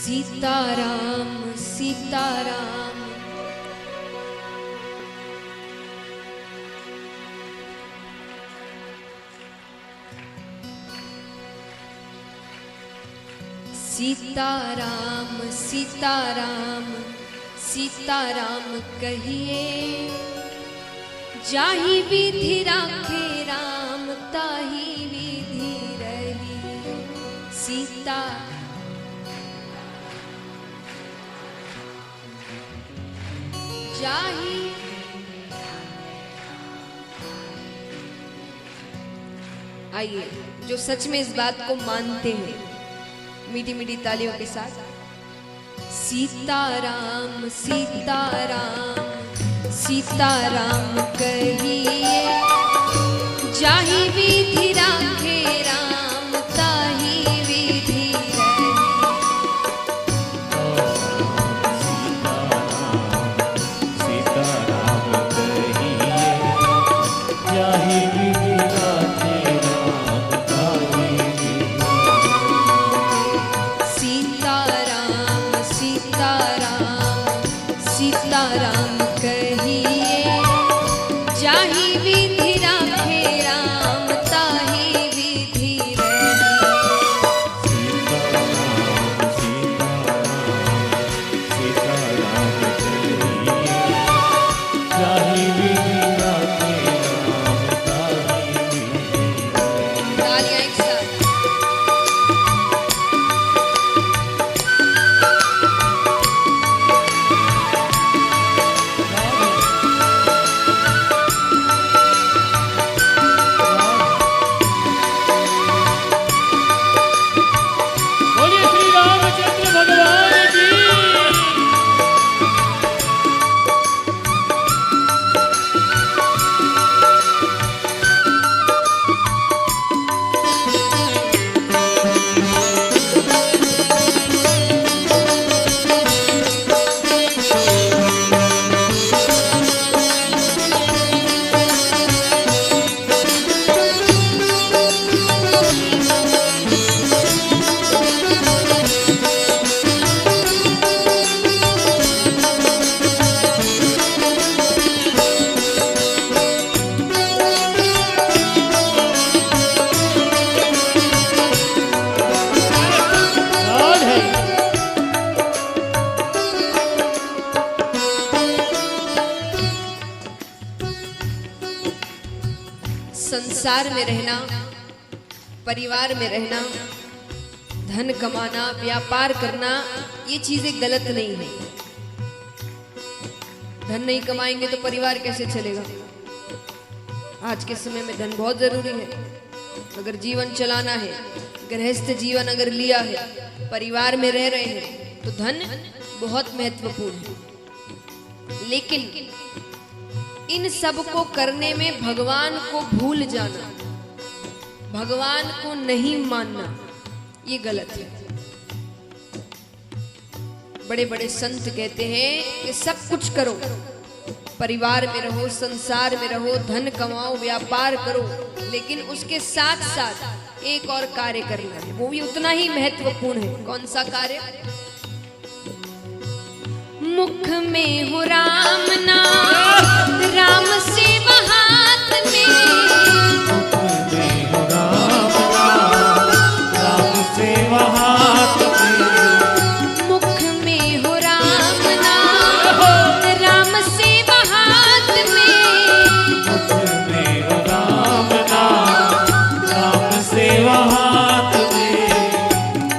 सीताराम सीताराम। सीताराम सीताराम सीताराम कहिए, जाहि विधि राखे राम ताहि विधि रही। सीता जाहि आइए जो सच में इस बात को मानते हैं मीठी मीठी तालियों के साथ, सीताराम सीताराम सीताराम कहिए, जाहि विधि राखे राम ताहि विधि रही। सीताराम कहिए, जाहि विधि राखे राम ताहि सीताराम कहिए, जाहि विधि राखे राम ताहि विधि रही। सीताराम कहिए, जाहि विधि राखे राम ताहि विधि रही। तालियां एक साथ। संसार में रहना, परिवार में रहना, धन कमाना, व्यापार करना, ये चीजें गलत नहीं है। धन नहीं कमाएंगे तो परिवार कैसे चलेगा? आज के समय में धन बहुत जरूरी है। अगर जीवन चलाना है, गृहस्थ जीवन अगर लिया है, परिवार में रह रहे हैं, तो धन बहुत महत्वपूर्ण है। लेकिन इन सब को करने में भगवान को भूल जाना, भगवान को नहीं मानना, ये गलत है। बड़े बड़े संत कहते हैं कि सब कुछ करो, परिवार में रहो, संसार में रहो, धन कमाओ, व्यापार करो, लेकिन उसके साथ साथ एक और कार्य करना है, वो भी उतना ही महत्वपूर्ण है। कौन सा कार्य? मुख में हो राम नाम, राम सेवा हाथ में। मुख में हो राम नाम, राम सेवा हाथ में। मुख में हो राम नाम, राम सेवा हाथ में। मुख में हो राम नाम, राम सेवा हाथ में।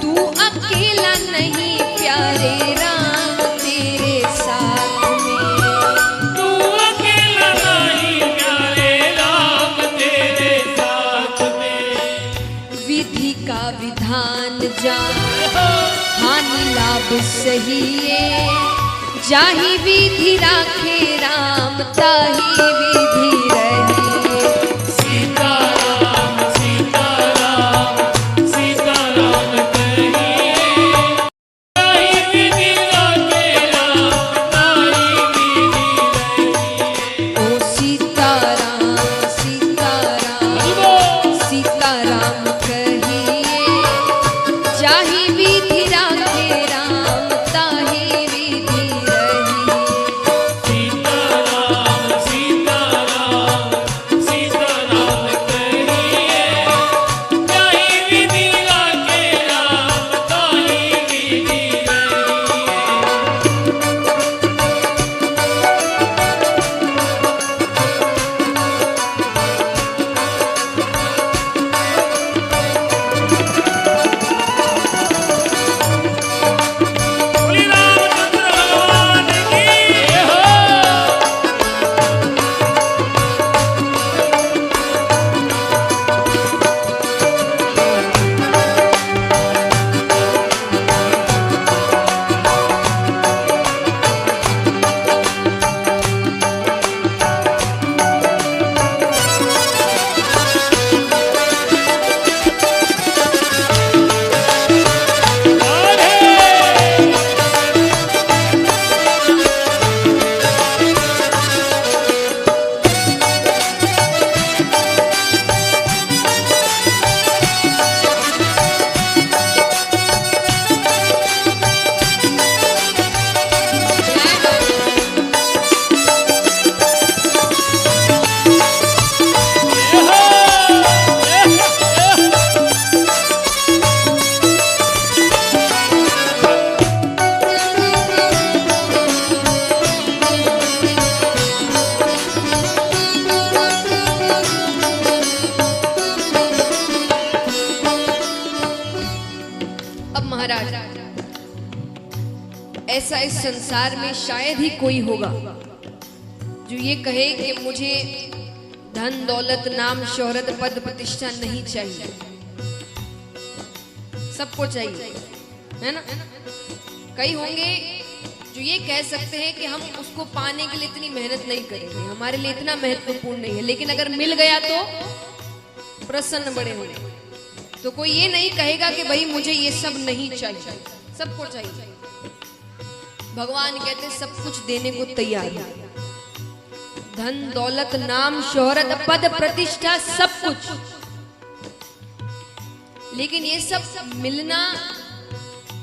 तू अकेला नहीं प्यारे राम तेरे साथ में। तू अकेला नहीं प्यारे राम तेरे साथ में। विधि का विधान जान, हानि लाभ सही है, जाहि विधि राखे राम ताहि विधि रही। सीताराम सीताराम सीताराम कहिए, ताहि विधि राखे राम ताहि विधि रही। ओ सीताराम सीताराम सीताराम कहिए, जाहि विधि राखे राम ऐसा इस संसार में शायद ही कोई होगा जो ये कहे कि मुझे धन दौलत नाम शोहरत पद प्रतिष्ठा नहीं चाहिए। सबको चाहिए, है ना। कई होंगे जो ये कह सकते हैं कि हम उसको पाने के लिए इतनी मेहनत नहीं करेंगे, हमारे लिए इतना महत्वपूर्ण नहीं है, लेकिन अगर मिल गया तो प्रसन्न बड़े होंगे। तो कोई ये नहीं कहेगा कि भाई मुझे ये सब नहीं चाहिए, सबको चाहिए। भगवान कहते सब कुछ देने को तैयार है, धन दौलत नाम शोहरत पद प्रतिष्ठा सब कुछ। लेकिन ये सब मिलना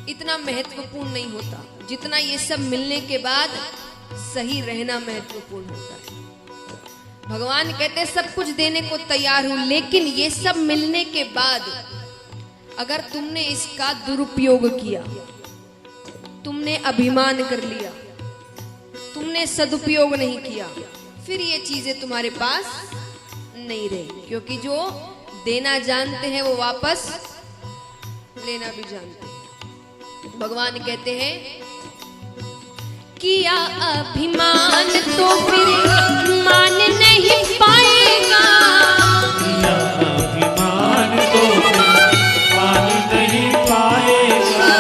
इतना महत्वपूर्ण नहीं होता जितना ये सब मिलने के बाद सही रहना महत्वपूर्ण होता है। भगवान कहते सब कुछ देने को तैयार हूं, लेकिन ये सब मिलने के बाद अगर तुमने इसका दुरुपयोग किया, तुमने अभिमान कर लिया, तुमने सदुपयोग नहीं किया, फिर ये चीजें तुम्हारे पास नहीं रही। क्योंकि जो देना जानते हैं वो वापस लेना भी जानते हैं। भगवान कहते हैं किया अभिमान तो फिर मान नहीं पाएगा, किया अभिमान तो मान नहीं पाएगा,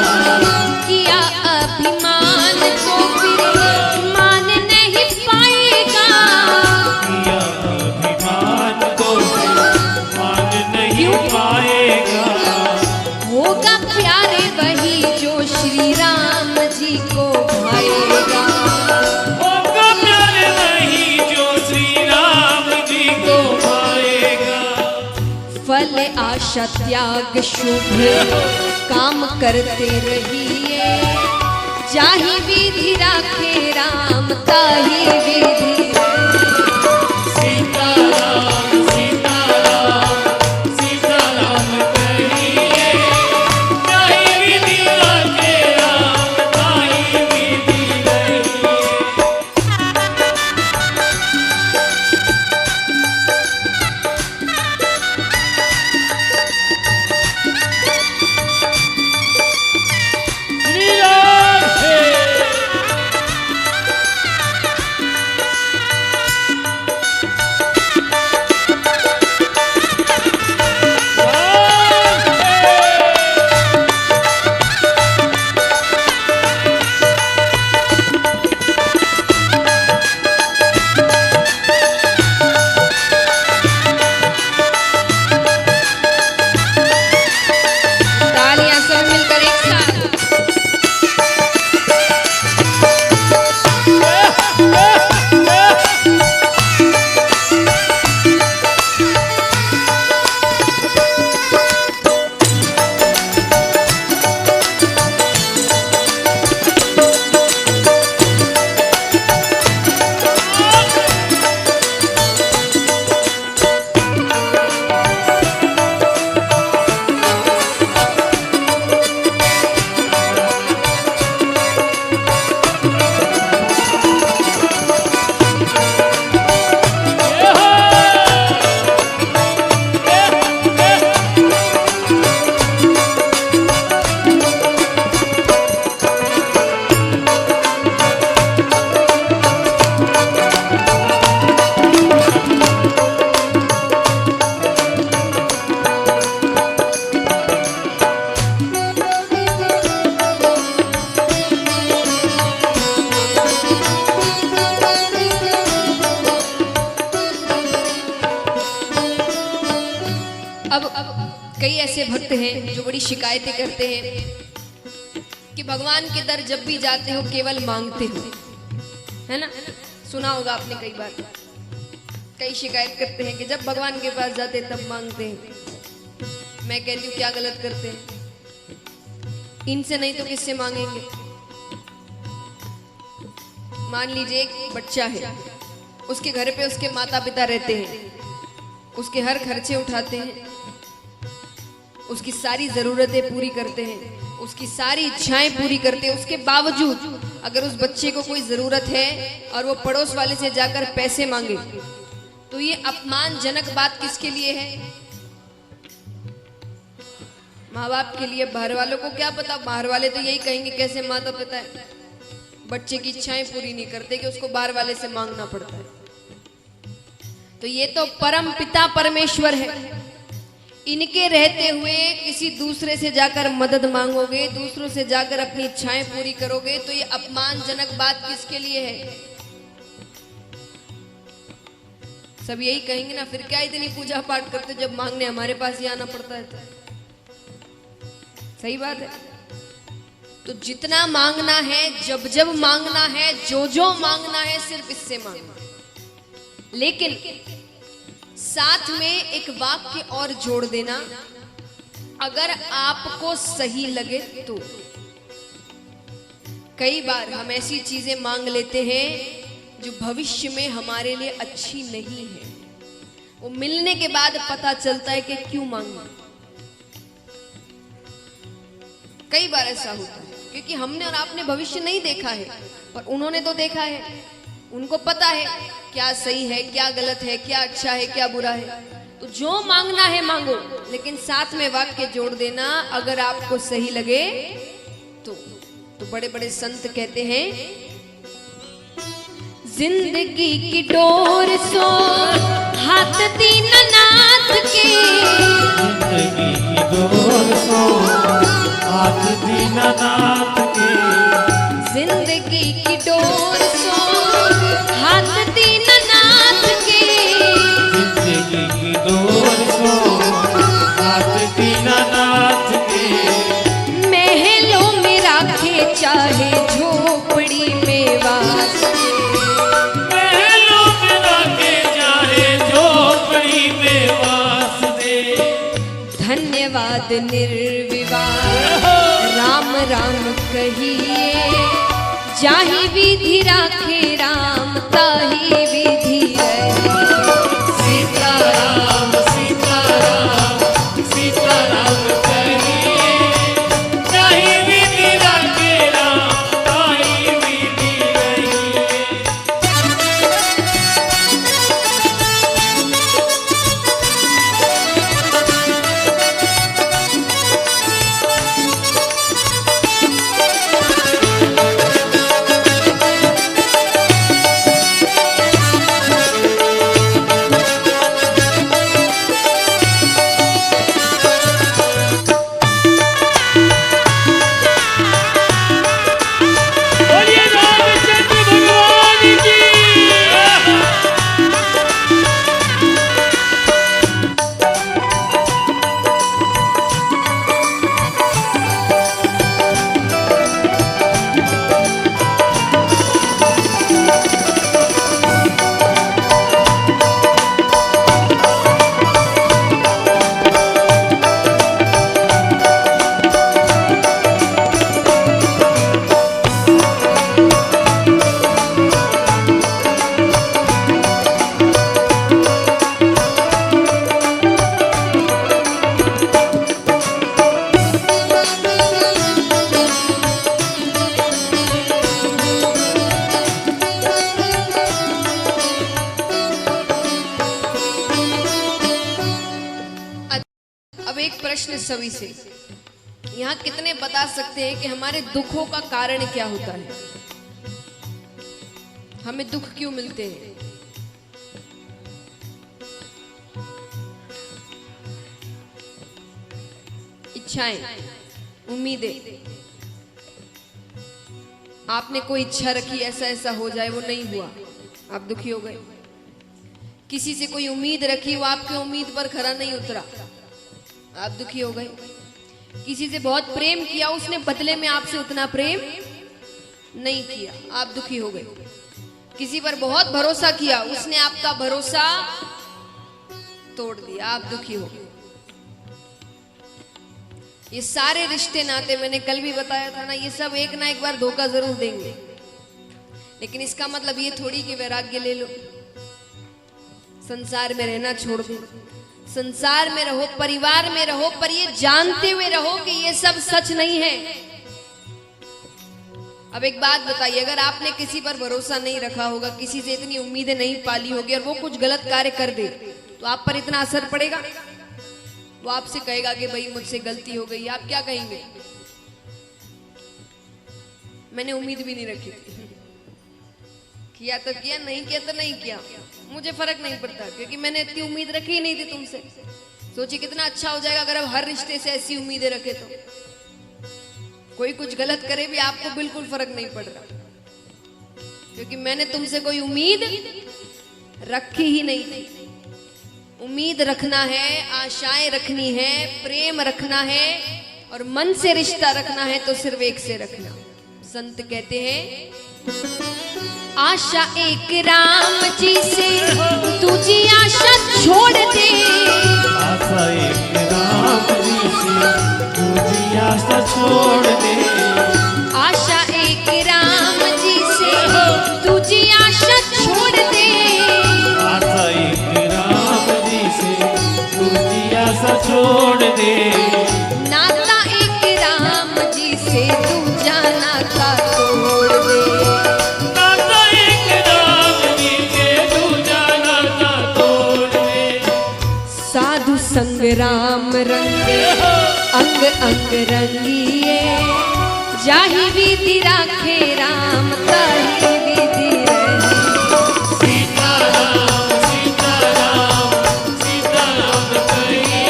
किया अभिमान तो फिर मान नहीं पाएगा, किया अभिमान तो मान नहीं पाएगा। होगा प्यारे वही जो श्री राम जी को भाएगा, होगा प्यारे वही जो श्री राम जी को भाएगा। फल आशा त्याग शुभ काम करते रहिए, जाहि विधि राखे राम ताहि विधि। सीताराम सीताराम सीताराम कहिए, ताहि विधि राखे राम ताहि विधि रहिए। श्री राम है। तालियां सब मिलकर एक साथ। अब कई ऐसे भक्त हैं जो बड़ी शिकायतें करते हैं कि भगवान के दर जब भी जाते हो केवल मांगते हो, है ना। सुना होगा आपने कई बार। कई शिकायत करते हैं कि जब भगवान के पास जाते तब मांगते हैं। मैं कहती हूँ क्या गलत करते हैं, इनसे नहीं तो किससे मांगेंगे। मान लीजिए एक बच्चा है, उसके घर पे उसके माता पिता रहते हैं, उसके हर खर्चे उठाते हैं, उसकी सारी जरूरतें पूरी करते हैं, उसकी सारी इच्छाएं पूरी करते हैं। उसके बावजूद अगर उस बच्चे को कोई जरूरत है और वो पड़ोस वाले से जाकर पैसे मांगे तो ये अपमानजनक बात किसके लिए है? माँ बाप के लिए। बाहर वालों को क्या पता, बाहर वाले तो यही कहेंगे कैसे माता पिता है। बच्चे की इच्छाएं पूरी नहीं करते कि उसको बार वाले से मांगना पड़ता है। तो ये तो परम पिता परमेश्वर है, इनके रहते हुए किसी दूसरे से जाकर मदद मांगोगे, दूसरों से जाकर अपनी इच्छाएं पूरी करोगे, तो ये अपमानजनक बात किसके लिए है? सब यही कहेंगे ना, फिर क्या इतनी पूजा पाठ करते जब मांगने हमारे पास ही आना पड़ता है। तो सही बात है। तो जितना मांगना है, जब जब मांगना है, जो जो मांगना है, सिर्फ इससे मांगना। लेकिन साथ में एक वाक्य और जोड़ देना, अगर आपको सही लगे तो। कई बार हम ऐसी चीजें मांग लेते हैं जो भविष्य में हमारे लिए अच्छी नहीं है, वो मिलने के बाद पता चलता है कि क्यों मांगा। कई बार ऐसा होता है क्योंकि हमने और आपने भविष्य नहीं देखा है, पर उन्होंने तो देखा है, उनको पता है क्या सही है, क्या गलत है, क्या अच्छा है, क्या बुरा है। तो जो मांगना है मांगो, लेकिन साथ में वाक्य जोड़ देना, अगर आपको सही लगे तो बड़े बड़े संत कहते हैं, जिंदगी की डोर सो हाथ दीननाथ के, जिंदगी की डोर सो हाथ दीननाथ के, जिंदगी की डोर सो हाथ दीननाथ के, जिंदगी की डोर सो हाथ दीननाथ के, महलों में राखे चाहे झोपड़ी में वास, महलों में राखे चाहे झोपड़ी में वास दे। धन्यवाद निर्विवाद राम राम कहिए, जाहि विधि राखे राम ताहि विधि रहे। सीताराम सीताराम सीताराम कहिए, ताहि विधि राखे राम ताहि विधि रहिए। बोलिए रामचंद्र भगवान की। अब एक प्रश्न सभी से, यहाँ कितने बता सकते हैं कि हमारे दुखों का कारण क्या होता है? हमें दुख क्यों मिलते हैं? इच्छाएं, उम्मीदें। आपने कोई इच्छा रखी ऐसा ऐसा हो जाए, वो नहीं हुआ, आप दुखी हो गए। किसी से कोई उम्मीद रखी, वो आपकी उम्मीद पर खरा नहीं उतरा, आप दुखी हो गए। किसी से बहुत प्रेम किया, उसने बदले में आपसे उतना प्रेम नहीं किया, आप दुखी हो गए। किसी पर बहुत भरोसा किया, उसने आपका भरोसा तोड़ दिया, आप दुखी हो गए। ये सारे रिश्ते नाते, मैंने कल भी बताया था ना, ये सब एक ना एक बार धोखा जरूर देंगे, लेकिन इसका मतलब ये थोड़ी कि वैराग्य ले लो, संसार में रहना छोड़ दो। संसार में रहो, परिवार में रहो, पर ये जानते हुए रहो कि ये सब सच नहीं है। अब एक बात बताइए, अगर आपने किसी पर भरोसा नहीं रखा होगा, किसी से इतनी उम्मीदें नहीं पाली होगी, और वो कुछ गलत कार्य कर दे, तो आप पर इतना असर पड़ेगा? वो आपसे कहेगा कि भाई मुझसे गलती हो गई, आप क्या कहेंगे? मैंने उम्मीद भी नहीं रखी थी। किया तो किया, नहीं किया तो नहीं किया, मुझे फर्क नहीं पड़ता, क्योंकि मैंने इतनी उम्मीद रखी ही नहीं थी तुमसे। सोची कितना अच्छा हो जाएगा अगर अब हर रिश्ते से ऐसी उम्मीदें रखे तो। कोई कुछ गलत करे भी आपको बिल्कुल फर्क नहीं पड़ रहा, क्योंकि मैंने तुमसे कोई उम्मीद रखी ही नहीं थी। उम्मीद रखना है, आशाएं रखनी है, प्रेम रखना है और मन से रिश्ता रखना है तो सिर्फ एक से रखना। संत कहते हैं आशा एक राम जी से तुझी आशा छोड़ दे। आशा एक राम जी से तुझी आशा छोड़ दे। आशा एक राम जी से तुझी आशा छोड़ दे। आशा एक राम जी से तुझी आशा छोड़ दे। नाता एक राम जी से तू जाना का तोड़ दे। नाता एक राम जी से तू जाना का तोड़ दे। साधु संग राम रंगे अंग अंग रंगिए। जाहि विधि राखे राम ताहि विधि रही। सीताराम सीताराम सीताराम कहिए।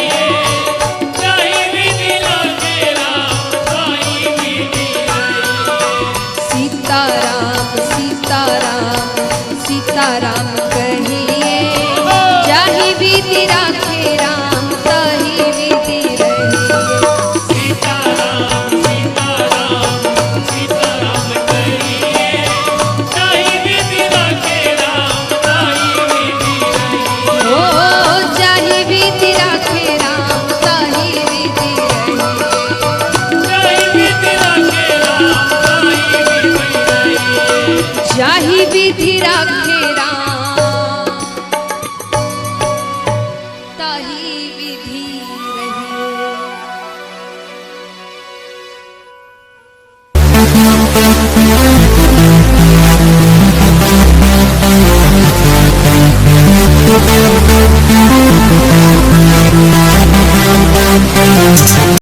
जाहि विधि राखे राम ताहि विधि रही। सीताराम सीताराम सीताराम कहिए। जाहि विधि राखे राम ताहि विधि रही। सीताराम सीताराम सीताराम कहिए। जाहि विधि राखे राम ताहि विधि रही। ओ जाहि विधि राखे राम ताहि विधि रही। जाहि विधि राखे राम ताहि विधि रही। जाहि विधि राखे